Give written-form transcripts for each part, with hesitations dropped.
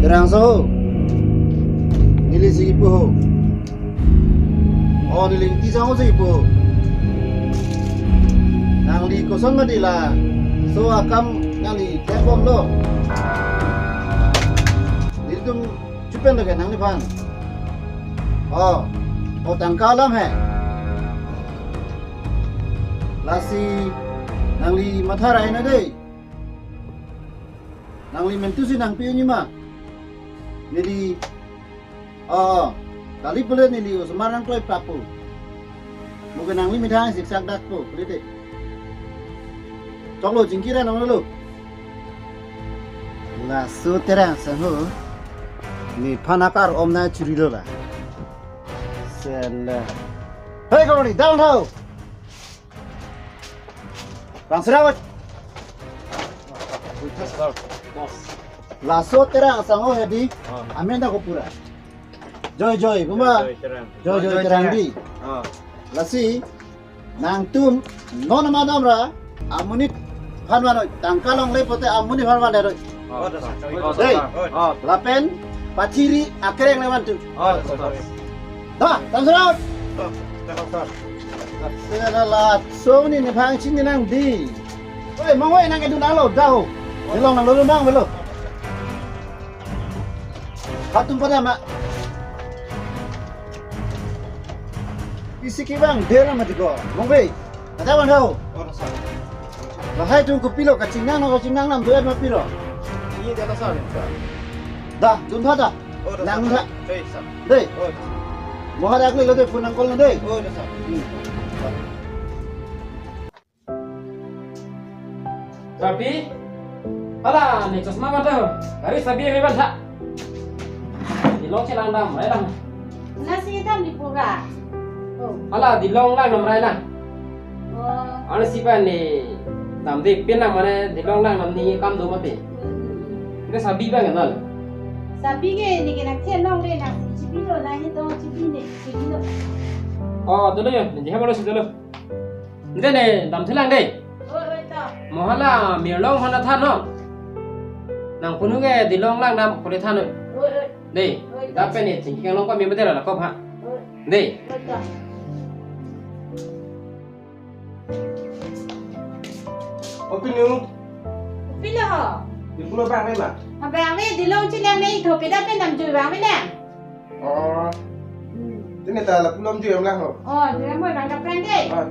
Terang so. Nili sigi po. Oh nili tisang sigi po. Nang li kosong madila. So akam nang li tembom lo. Niltum cupen lagi nang li pan. Oh tangkalam hai. Lasi nang li matharai na deh. Nang li mentusi nang piu ni ma. Nili kali boleh nili Semarang kloi papu. Mungkin nang li midang siksak dak po, boleh deh. Coklo jingkiran nang lu. Lah su terang sanho. Ni panakar omna churilo lah. Sela. Hei kau ni, down how. Bang Serawat. Lasso terang sango hebi. Amenda ko pura. Joy buma. Joy terang di. Lasi nang tum non madam ra amunit phanwan tangkalong le pote amunit phanwan le. Hey, lapen pachiri akreng lewan tu. Dah, Bang Serawat. Sela so ni phang chin ni nang di. Oi, mongoi nang edu nang lo dah. Dilong nang lo nang belo. Hatum pada mak. Isi kibang dera mati ko. Mongbe. Ada wan hau. Lahai tu kupilo kacingang nam tu ma piro. Ini dia tasar ni. Dah, dun tha dah. Nang tha. Dei. Mohar akli lo de phone nang kol na dei. Sabi, ala ni cosma mata. Hari sabi yang hebat tak? Dilong si langdam, rai lang. Nasi hitam di pura. Oh. Ala dilong lang nam rai lang. Oh. Ana siapa ni? Nam di pinang mana dilong lang nam ni kam do mati. Ini sabi bang kenal. Sabi ke ni kena kenong le nak cipilo lah itu cipine cipilo. Oh, dulu ya, ni hamba lo si dulu. Ini ni dam silang deh. Oh, betul. Mohala mirlong hana thano. Nang pununge dilong lang nam kule thano. Oh, Deh, dapat ni tinggi long kau member lah kau ha. Deh. betul. Opi ni, Pilo ho. di pulau bang ni lah. Abang ni di long cilang ni itu peda pendam jual bang ni nak. Oh, ini tak lah pulau tu yang lah. Oh, dia mau bang kapan deh? Tak.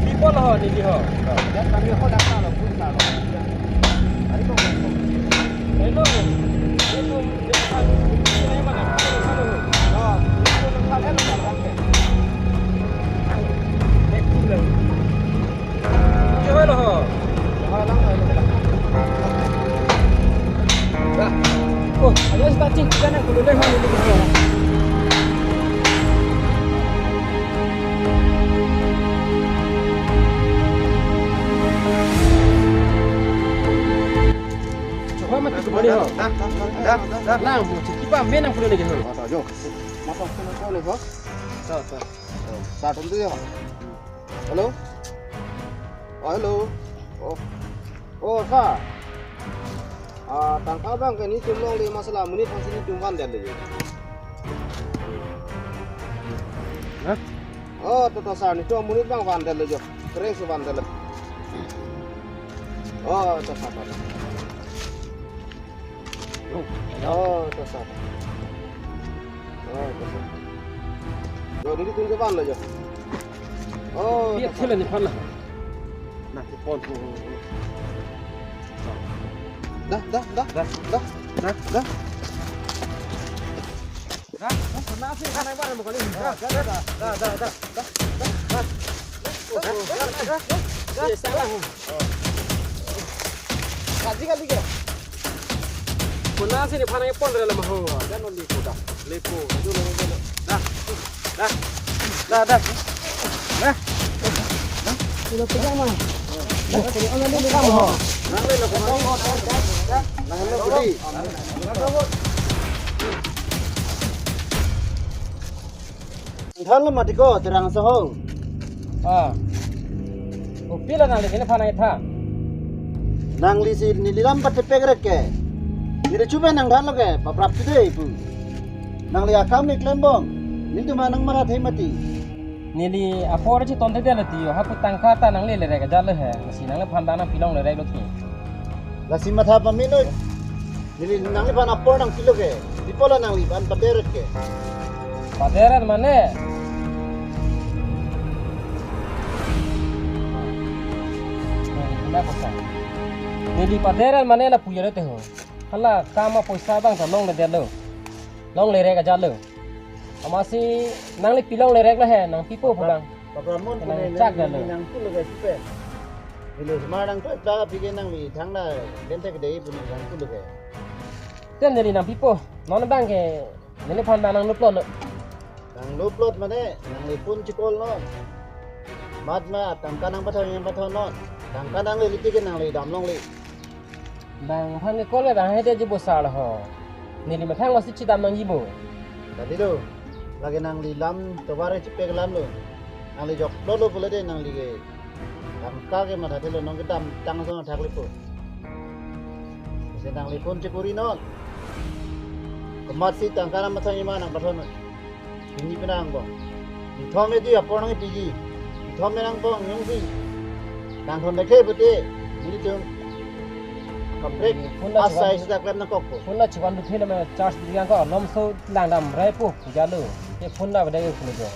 People lah ni dia. Kami kau dah tahu pun tak. Hari tu. Hello. Hello. Ini mana? Oh, itu nak kalian nak pakai. Next bulan. kulo deh hon ini gitu. Coba mati kulo deh hon. Lang, kita menang kulo deh hon. Yo. Mata kuno kau leh, Pak. Start untuk dia. Halo. Oh, halo. Oh, Kak. Tangkap bang, ini tolong 5 menit masih ini tumpan dia deh. Hah? Oh, tetap sah, itu menit bang vandal aja. Keren sih vandal. Oh, tetap sah. Oh, tetap sah. Oh, tetap sah. Yo, ini tunggu vandal aja. Oh, Biar kalian ni pernah. Nah, pon. dah. Pernah sih kan apa mau kali. Dah. Ya salah. Kali ke? Pernah sih ni pernah pon dalam mahal. Jangan lipu dah. Lipu. Dulu. Dah. Sudah pegang mah. Thal mati ko terang soho. Ah. Upila nang ini pernah itu. Nang lisi niliram pat pegre ke. Dire chuba nang dhal ke paprap de ipu. Nang li akam iklembong. Nintu manang marat mati. Nili apor ci tonte de lati yo hapu tangkata nang le rega jale he masi nang phandana pilong le rega loti. Lasi matha pamino. Nili nang li pan apor nang kilo ke. Dipola nang li ban paderet ke. Paderan mane. Nila kosa. Nili paderan mane la puya te ho. Hala kama poisa bang long le de lo. Long le rega jale. Amasi nang li pilong le rega he nang pipo bang. Papramon Nang pune cak dah lo. nang kilo ke sipe. Nili semarang to ta pige nang li thangna lente ke dei pune nang kilo ke. Ten nili nang pipo. Non bang ke nili phandana nang nuplon. Nang luplot mane nang li pun cikol no. Matma tangka nang patho yang patho no. Tangka nang li liti nang li dam long li. Bang phan ko le bang he de jibo sal ho. Nili ma thang wasi chidam nang jibo. Tadi lo lagi nang li lam taware cipe ke lam lo. Nang li jok lo pula de nang li ke. Tangka ke mata de lo nang ke dam tang so thak li po. Se nang li pun cikuri no. Kemat si tangka nang patho yang nang patho no. Ini penang bang. Di thome di apa nang tiji. Di thome nang bang yang si. Nang thome ke putih. Ini tu. Komplek asai sudah kelihatan kokko. Phun la chikon du thela ma charge diyan ko lom so lang dam rai pu puja lo. Ke phun la bade phun jo.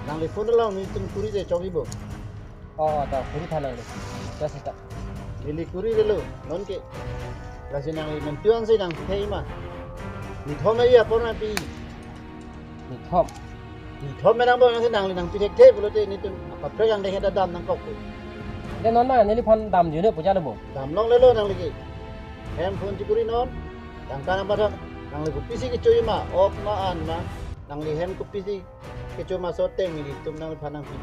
Nang li phun lao ni tum kuri de chogi bo. Oh ta puri thalang le. Ja sita. Li kuri de lo non ke. Kasi nang li mentuan sai nang thei ma. Ni thome ya por na pi. Ni thom. Ni thome nang bo nang li nang pi thek thei bulo te ni tum apa pre yang de heda dam nang kokko. De non na ni phun dam ju ne puja lo bo. Dam long le lo nang li ke. Hem phun cikuri non. Tang kana ba nang li ku pisi ke coy ma ok ma an ma. Nang li hem ku pisi ke coy ma so teng ni tum nang li phanang pi.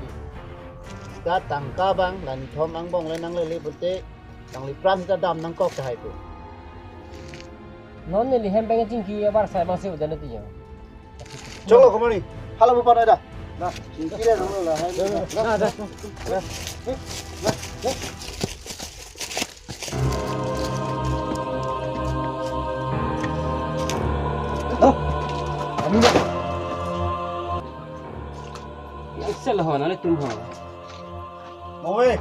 Da tang ka bang lan thom ang bong le nang le bulte. Nang li pram ta dam nang kok ta hai pu. Non ni hem bang jing ki bar sai ma se u de ti yo. Cholo komani. Hala bu pana da. Na, kira nang lo la hai. Da. Sel ho na le tum ho. Moe.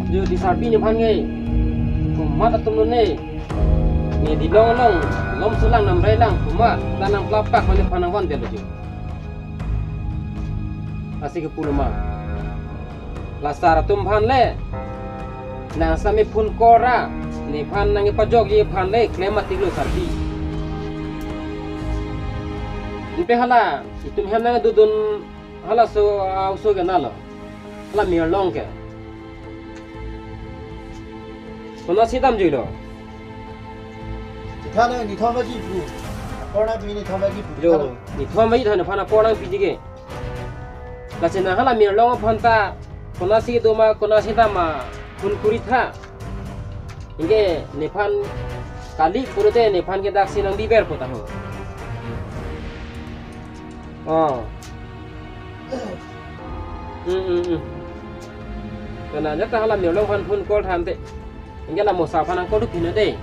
Yo di sarpi ni phan ngai. Mat atum ne. Ni di long lom sulang nam rai lang kuma tanang plapak mane phanang wan de lo. Asik ke pulma. Lasar tum phan le. Nang sami phun kora Ni pan nang pajok ye pan le klematik lo sarti. Impe hala itum hem nang dudun hala so ganalo. Hala mir long ke. Kona sidam jilo. Chikana ni thoma ji bu. Apona bi ni thoma ji bu. Jo ni thoma mai thana phana porang pijige. La sena hala mir long phanta kona si doma kona sidama kun kuritha. Inge Nepal kali purute Nepal ke dak sinang diber po tahu. Oh. Karena jata hala miolong pan pun kol tante. Inge la mosa pan ang koduk hina deh.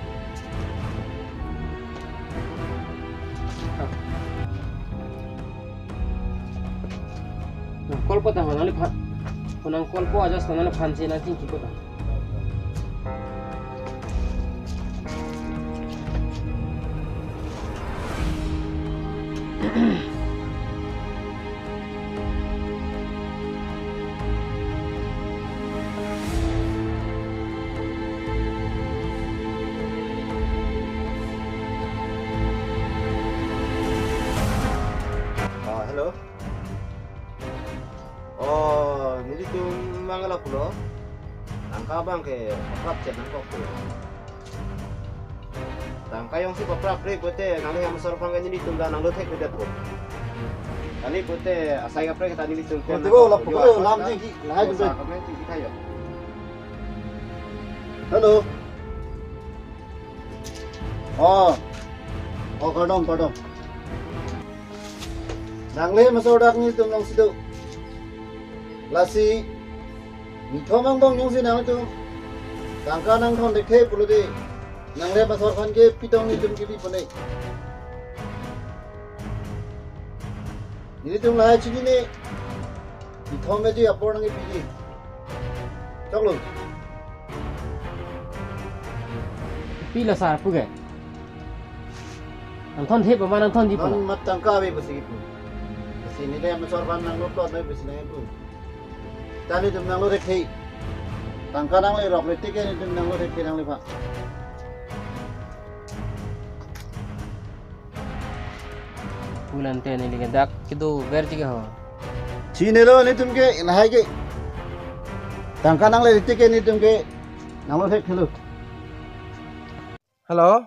Kol po tahu nali pan. Punang kol po aja setengah pan sih nanti kita. Hello. Oh, nili tu mangala pulo. Angka bang ke prap chat nang kok. Tangka yang si prap re kote nang yang masar pang nili tu nang lo thek de ko. Kali kote asai apre kita nili tu ko. Tiba ulah pukul lam je ki lahai tu. Hello. Oh, kadang. Nangle masodak ni tum long sido. Lasi mithomang bang nyong si nang tu. Tangka nang thon dekhe pulode. Nangle masor khan ke pitong ni tum ki bi panai. Ni tum lahai chini ne. Mithome ji apor nang piji. Chaklo. Pila sar puge. Anton thep ba man anton di pa. Non mat tangka be basi pu. Sini deh masor khan nang lo plot nai basi nai pu. Tani tum nang lo dekhe. Tangka nang le rok le tike ni tum nang lo dekhe nang le pa. Bulan te ni lege dak kido ber jige ho. Sini lo ni tum ke lahai ke. Tangka nang le tike ni tum ke nang lo dekhe lo. Hello.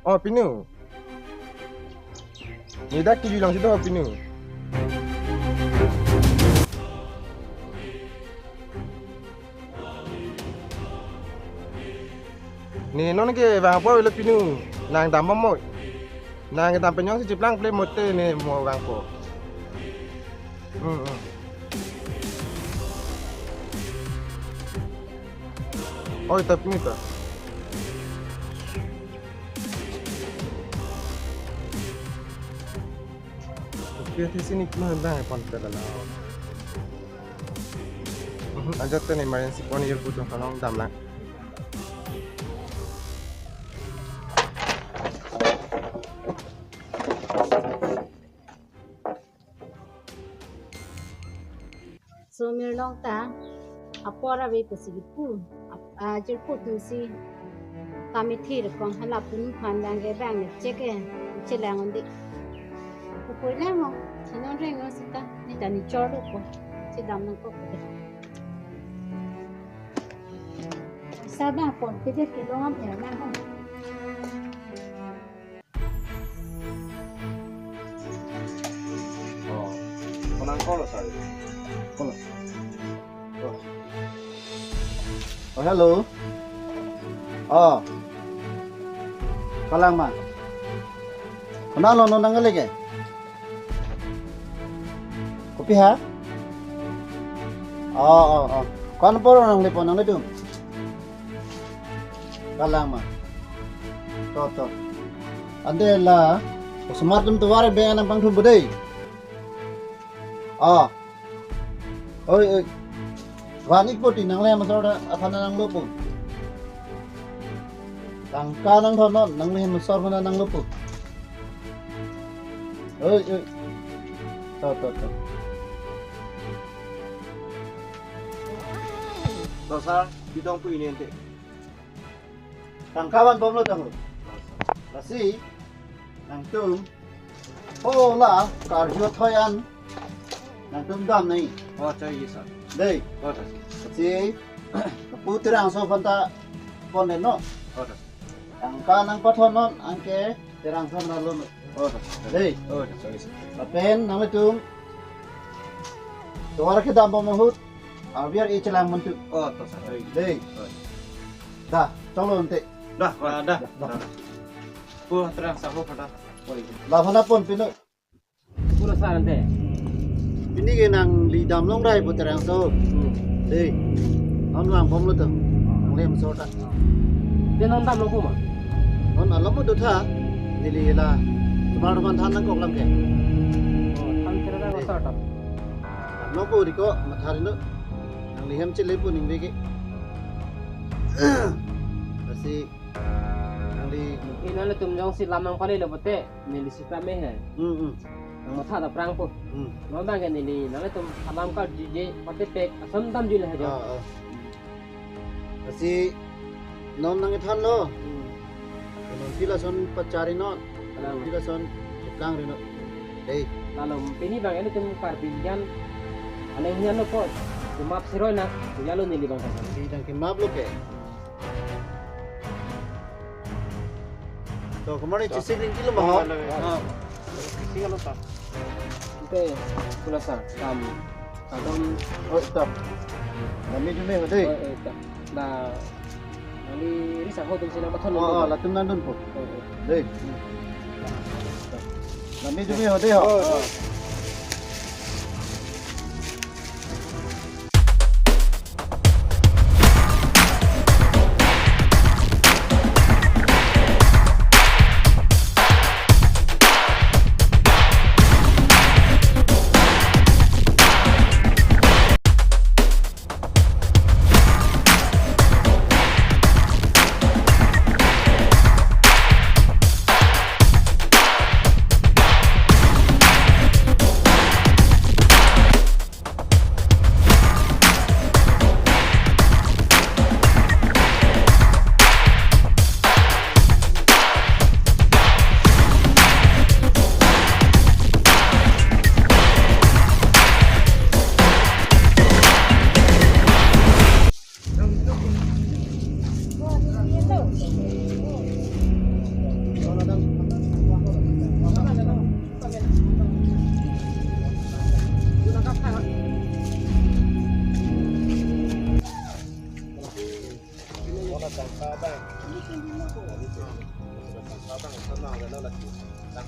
Oh, Pinu. Ni dak ki bilang situ Pinu. Ni non ke vàng po le Pinu. Nang dam mo. Nang dam penyong si ciplang play mote ni mo vàng po. Oh, tapi ni ta. Dia di sini kemana bang? Ponter lah. Ajak tu ni emergency pon yang butuh kalau dam lah. So mirlong ta apora be pasigipu ajir putu si kami thir kong hala pun pandang ge bang ne cheke chelang ondi ko le mo sinon re no sita ni tani choru ko si dam nang ko ko sada pon pide ke lo am ya na ho Oh, konang kolos ada. Kolos. Oh, hello. Oh. Kalang ma. Kenal lo nang lagi? Kopi ha? Oh. Kan poro nang lepon nang itu. Kalang ma. To. Ande la smart tum tuware be nang pangthu budai. Oh. Oi. Vanik poti nang le masora aphana nang lopo. Tangka nang thonon nang le masor mana nang lopo. Oi. To. Tosar, bidang pu ini ente. tangkawan bom lo tahu. Lasi nang tum pola karjo thoyan nang tum dam nei. Oh, cai isa. Dei Oh, tas. si putirang so fanta ponen no. Oh, tas. Ang kanang pathonon angke terang son nalun. Oh, tas. Dei Oh, tas. Cai isa. lapen nami tum tuara ke dam pemahut biar icelang mentu. Oh, tas. Cai. Dei dah tolo ente Dah, dah. dah. Puh, terang sahu pada. Lahana pun pinu Pura sa nanti. ini ke nang di dam long rai putirang so. Dei non lang pom lo tu nang lem so ta. Dia nonton lo kuma. Non alam mo dutha nili la teman-teman than nang kok lam ke. Oh, tham kira dah masa tak. No ko riko mathari no nang lihem chile pu ning ke. Kasi nang di Ini nanti tumjong si lamang pali lo bote. Nili si kami he. Nang mata ada perang pun. Nonton kan ini nanti tum alam kal jije pati pek asam tam jule he jo. Kasi non nang than no non pila son pacari no nang pila son kang rino. Dei Lalu ini bang ini tum parbiljan. Anehnya lo kok. Cuma siroi nak. Ya lo nili bang kasar. di dang kimab lo ke. To kemari cisik ring kilo mah. Tinggal lo tak. Itu pula sa tam. Kadang Oh stop. Kami jume dei. Nah, nanti ini sahut tum sila mathon. Oh latum nandun po. Dei. Kami jume dei ho.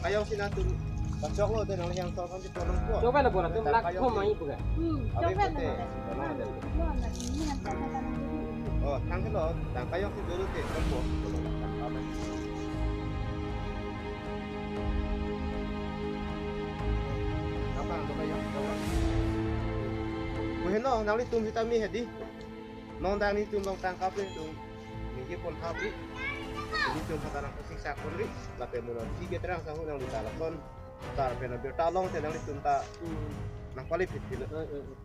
Kayaw sinatun. Pasok lo din ang yang tao kan dito ng po. Coba lah bola tum lak ko mai buka. Coba Oh, tang ke lo, tang kayaw si dulu ke kan po. Apa ang kayaw? Mungkin lo, nang tum kita mi hedi. Nong dang ni tum long tangkap le tum. Ni pun habis. Jadi tum patarang siksa kunri, lape mo sige terang sa hunang di telepon. Tar pena bertalong te nang tum ta nang pali fit.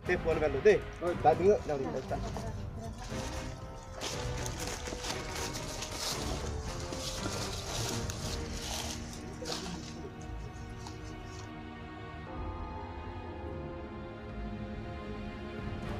Te pon velo de. Ba dingo nang di